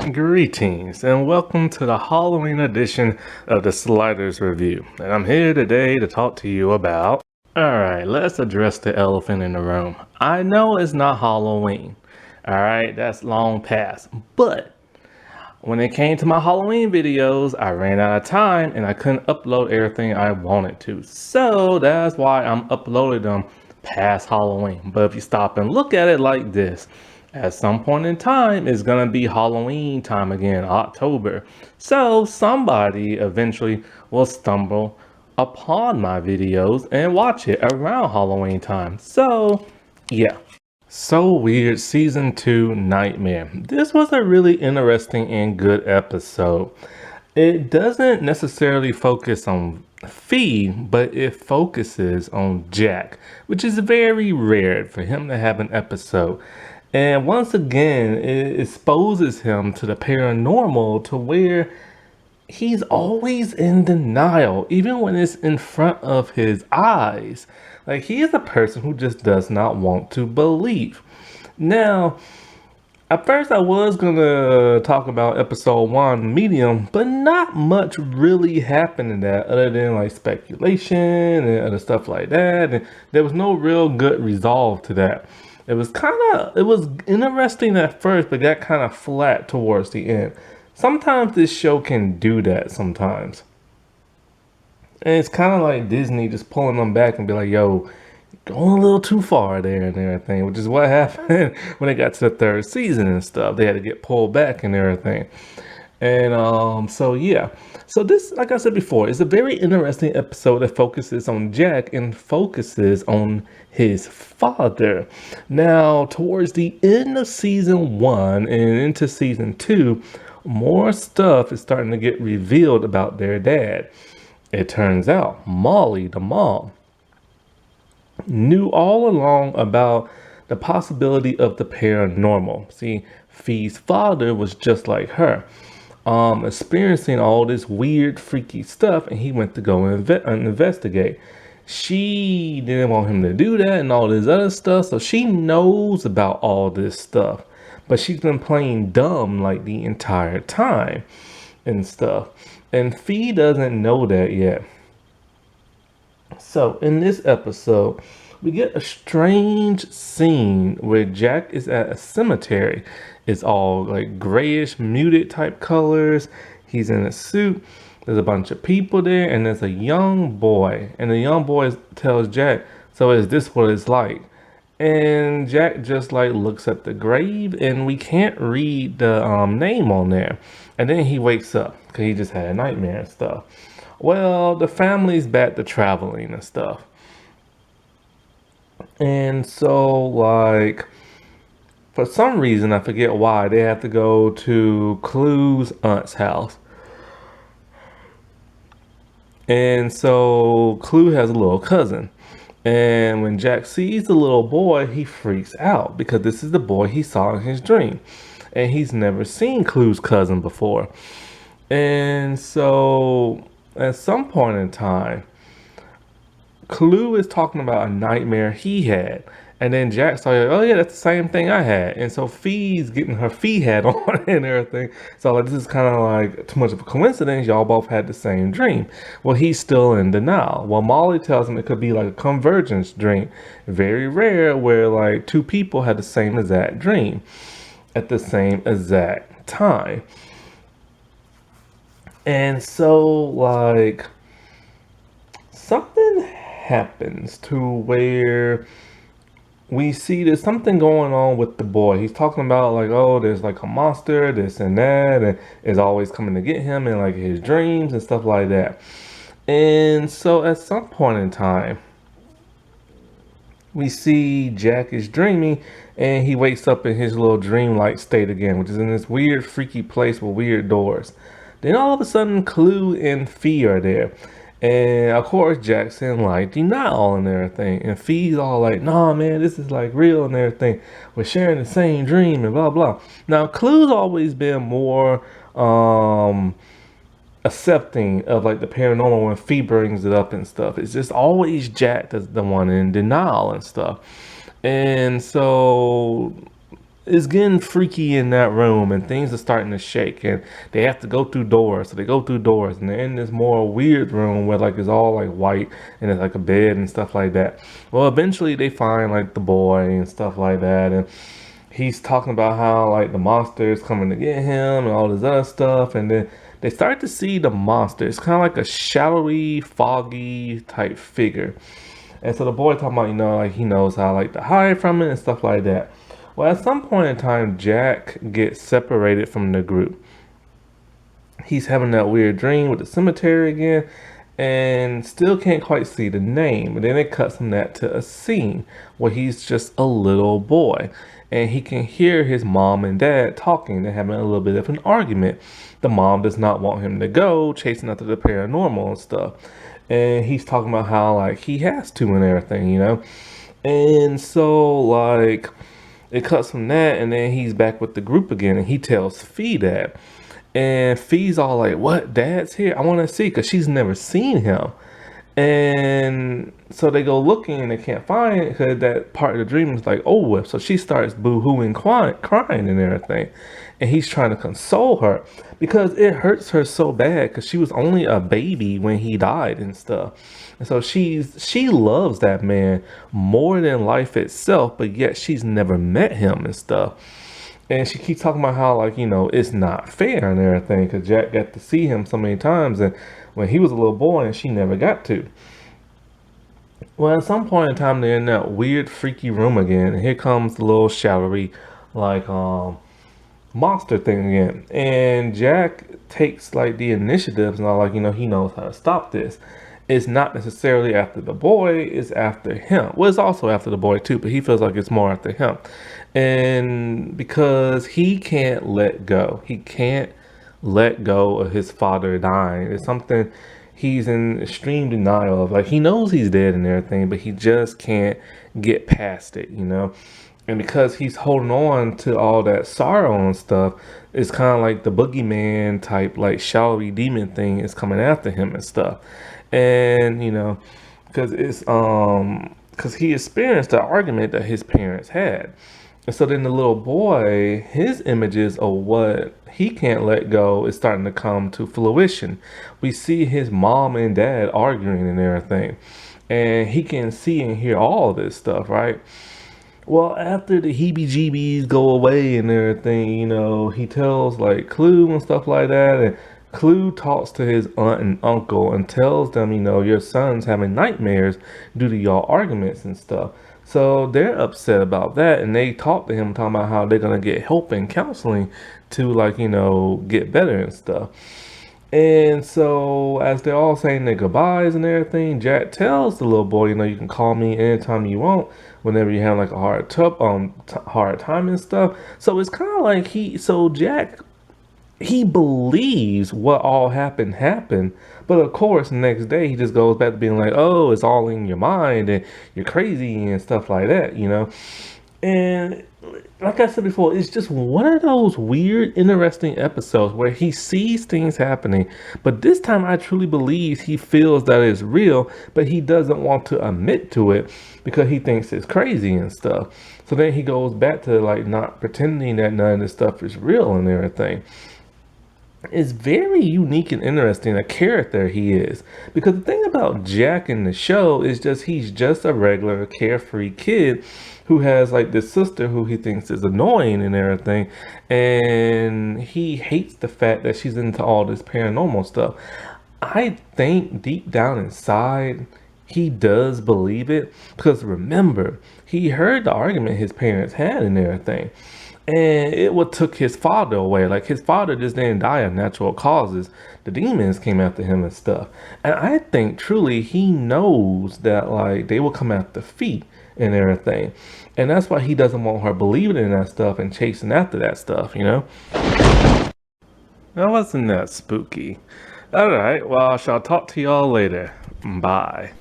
Greetings and welcome to the Halloween edition of the Sliders Review. And I'm here today to talk to you about... Alright, let's address the elephant in the room. I know it's not Halloween. Alright, that's long past. But when it came to my Halloween videos, I ran out of time and I couldn't upload everything I wanted to. So that's why I'm uploading them past Halloween. But if you stop and look at it like this, at some point in time, it's gonna be Halloween time again, October. So somebody eventually will stumble upon my videos and watch it around Halloween time. So yeah. So Weird Season 2 Nightmare. This was a really interesting and good episode. It doesn't necessarily focus on Fee, but it focuses on Jack, which is very rare for him to have an episode. And once again, it exposes him to the paranormal to where he's always in denial, even when it's in front of his eyes. Like, he is a person who just does not want to believe. Now, at first I was gonna talk about episode 1, Medium, but not much really happened in that other than like speculation and other stuff like that. And there was no real good resolve to that. It was interesting at first, but got kind of flat towards the end. Sometimes this show can do that sometimes. And it's kind of like Disney just pulling them back and be like, yo, going a little too far there and everything, which is what happened when it got to the third season and stuff. They had to get pulled back and everything. And so yeah. So this, like I said before, is a very interesting episode that focuses on Jack and focuses on his father. Now, towards the end of season 1 and into season 2, more stuff is starting to get revealed about their dad. It turns out Molly, the mom, knew all along about the possibility of the paranormal. See, Fee's father was just like her, experiencing all this weird, freaky stuff, and he went to go investigate. She didn't want him to do that and all this other stuff, so she knows about all this stuff, but she's been playing dumb like the entire time and stuff. And Fee doesn't know that yet. So in this episode, we get a strange scene where Jack is at a cemetery. It's all like grayish, muted type colors. He's in a suit. There's a bunch of people there, and there's a young boy. And the young boy tells Jack, so is this what it's like? And Jack just like looks at the grave, and we can't read the name on there. And then he wakes up because he just had a nightmare and stuff. Well, the family's back to traveling and stuff. And so, like, for some reason, I forget why, they have to go to Clue's aunt's house. And so Clue has a little cousin. And when Jack sees the little boy, he freaks out because this is the boy he saw in his dream. And he's never seen Clue's cousin before. And so at some point in time, Clue is talking about a nightmare he had. And then Jack started, oh yeah, that's the same thing I had. And so Fee's getting her Fee hat on and everything. So like, this is kind of like too much of a coincidence. Y'all both had the same dream. Well, he's still in denial. Well, Molly tells him it could be like a convergence dream. Very rare where like two people had the same exact dream at the same exact time. And so like something happens to where we see there's something going on with the boy. He's talking about like, oh, there's like a monster, this and that, and is always coming to get him in like his dreams and stuff like that. And so at some point in time, we see Jack is dreaming and he wakes up in his little dreamlike state again, which is in this weird, freaky place with weird doors. Then all of a sudden, Clue and Fee are there. And of course, Jack's in like denial and everything. And Fee's all like, nah, man, this is like real and everything. We're sharing the same dream and blah, blah. Now, Clue's always been more accepting of like the paranormal when Fee brings it up and stuff. It's just always Jack that's the one in denial and stuff. And so it's getting freaky in that room, and things are starting to shake, and they have to go through doors. So they go through doors, and they're in this more weird room where like it's all like white, and it's like a bed and stuff like that. Well, eventually they find like the boy and stuff like that, and he's talking about how like the monster is coming to get him and all this other stuff, and then they start to see the monster. It's kind of like a shadowy, foggy type figure. And so the boy talking about, like he knows how like to hide from it and stuff like that. Well, at some point in time, Jack gets separated from the group. He's having that weird dream with the cemetery again, and still can't quite see the name. And then it cuts from that to a scene where he's just a little boy, and he can hear his mom and dad talking. They're having a little bit of an argument. The mom does not want him to go, chasing after the paranormal and stuff. And he's talking about how like he has to and everything. And so like it cuts from that, and then he's back with the group again, and he tells Fee that. And Fee's all like, "What? Dad's here? I want to see," because she's never seen him. And so they go looking and they can't find it because that part of the dream is like over with. So she starts boo-hooing, crying and everything. And he's trying to console her because it hurts her so bad because she was only a baby when he died and stuff. And so she loves that man more than life itself, but yet she's never met him and stuff. And she keeps talking about how, like, it's not fair and everything because Jack got to see him so many times and when he was a little boy and she never got to. Well, at some point in time, they're in that weird, freaky room again. And here comes the little shadowy, like, monster thing again. And Jack takes, like, the initiatives and all, like, he knows how to stop this. It's not necessarily after the boy, it's after him. Well, it's also after the boy too, but he feels like it's more after him. And because he can't let go. He can't let go of his father dying. It's something he's in extreme denial of. Like he knows he's dead and everything, but he just can't get past it. And because he's holding on to all that sorrow and stuff, it's kind of like the boogeyman type, like shadowy demon thing is coming after him and stuff. And because because he experienced the argument that his parents had. And so then the little boy, his images of what he can't let go is starting to come to fruition. We see his mom and dad arguing and everything. And he can see and hear all this stuff, right? Well, after the heebie-jeebies go away and everything, he tells like Clue and stuff like that. And Clue talks to his aunt and uncle and tells them, your son's having nightmares due to y'all arguments and stuff. So they're upset about that, and they talk to him talking about how they're gonna get help and counseling to like, get better and stuff. And so as they're all saying their goodbyes and everything, Jack tells the little boy, you can call me anytime you want, whenever you have like a hard time and stuff. So it's kind of like Jack, he believes what all happened, but of course the next day he just goes back to being like, oh, it's all in your mind and you're crazy and stuff like that. And like I said before, it's just one of those weird, interesting episodes where he sees things happening, but this time I truly believe he feels that it's real, but he doesn't want to admit to it because he thinks it's crazy and stuff. So then he goes back to like not pretending that none of this stuff is real and everything. Is very unique and interesting a character he is, because the thing about Jack in the show is just he's just a regular carefree kid who has like this sister who he thinks is annoying and everything, and he hates the fact that she's into all this paranormal stuff. I think deep down inside he does believe it, because remember, he heard the argument his parents had and everything. And it what took his father away. Like his father just didn't die of natural causes. The demons came after him and stuff. And I think truly he knows that like they will come after Fee and everything. And that's why he doesn't want her believing in that stuff and chasing after that stuff. That wasn't that spooky. Alright, well I shall talk to y'all later. Bye.